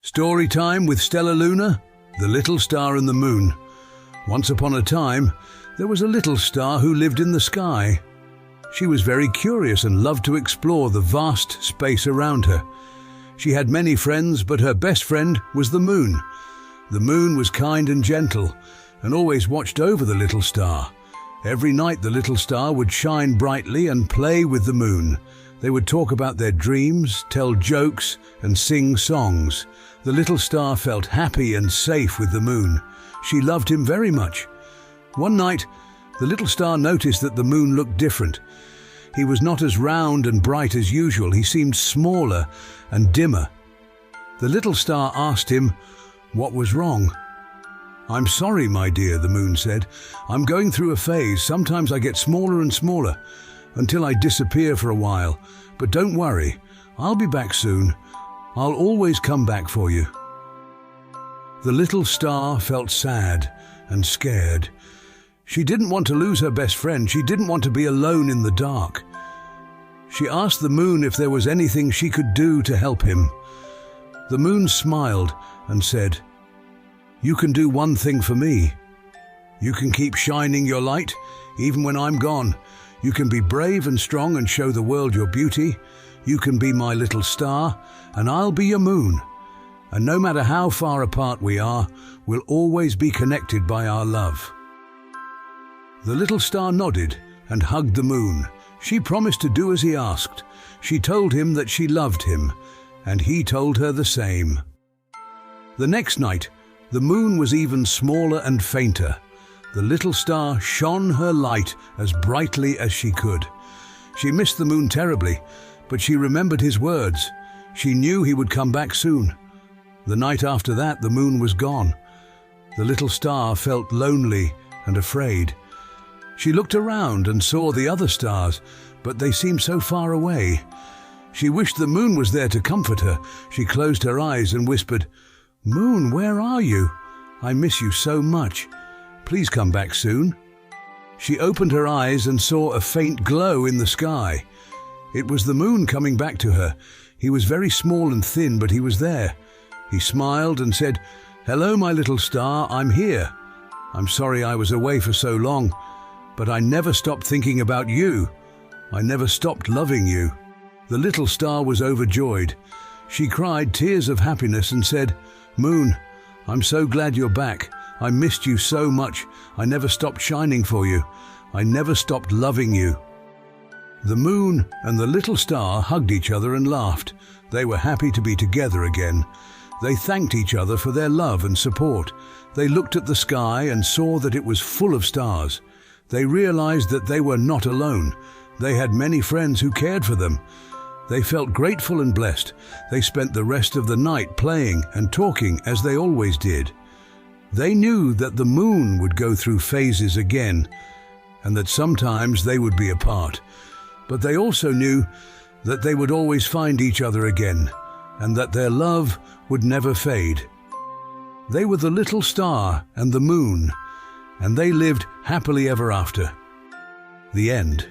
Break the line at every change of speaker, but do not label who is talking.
Storytime with Stellaluna, the little star and the moon. Once upon a time, there was a little star who lived in the sky. She was very curious and loved to explore the vast space around her. She had many friends, but her best friend was the moon. The moon was kind and gentle and always watched over the little star. Every night the little star would shine brightly and play with the moon. They would talk about their dreams, tell jokes, and sing songs. The little star felt happy and safe with the moon. She loved him very much. One night, the little star noticed that the moon looked different. He was not as round and bright as usual. He seemed smaller and dimmer. The little star asked him what was wrong. "I'm sorry, my dear," the moon said. "I'm going through a phase. Sometimes I get smaller and smaller until I disappear for a while. But don't worry, I'll be back soon. I'll always come back for you." The little star felt sad and scared. She didn't want to lose her best friend. She didn't want to be alone in the dark. She asked the moon if there was anything she could do to help him. The moon smiled and said, "You can do one thing for me. You can keep shining your light even when I'm gone. You can be brave and strong and show the world your beauty. You can be my little star, and I'll be your moon. And no matter how far apart we are, we'll always be connected by our love." The little star nodded and hugged the moon. She promised to do as he asked. She told him that she loved him, and he told her the same. The next night, the moon was even smaller and fainter. The little star shone her light as brightly as she could. She missed the moon terribly, but she remembered his words. She knew he would come back soon. The night after that, the moon was gone. The little star felt lonely and afraid. She looked around and saw the other stars, but they seemed so far away. She wished the moon was there to comfort her. She closed her eyes and whispered, "Moon, where are you? I miss you so much. Please come back soon." She opened her eyes and saw a faint glow in the sky. It was the moon coming back to her. He was very small and thin, but he was there. He smiled and said, "Hello, my little star, I'm here. I'm sorry I was away for so long, but I never stopped thinking about you. I never stopped loving you." The little star was overjoyed. She cried tears of happiness and said, "Moon, I'm so glad you're back. I missed you so much. I never stopped shining for you. I never stopped loving you." The moon and the little star hugged each other and laughed. They were happy to be together again. They thanked each other for their love and support. They looked at the sky and saw that it was full of stars. They realized that they were not alone. They had many friends who cared for them. They felt grateful and blessed. They spent the rest of the night playing and talking as they always did. They knew that the moon would go through phases again, and that sometimes they would be apart. But they also knew that they would always find each other again, and that their love would never fade. They were the little star and the moon, and they lived happily ever after. The end.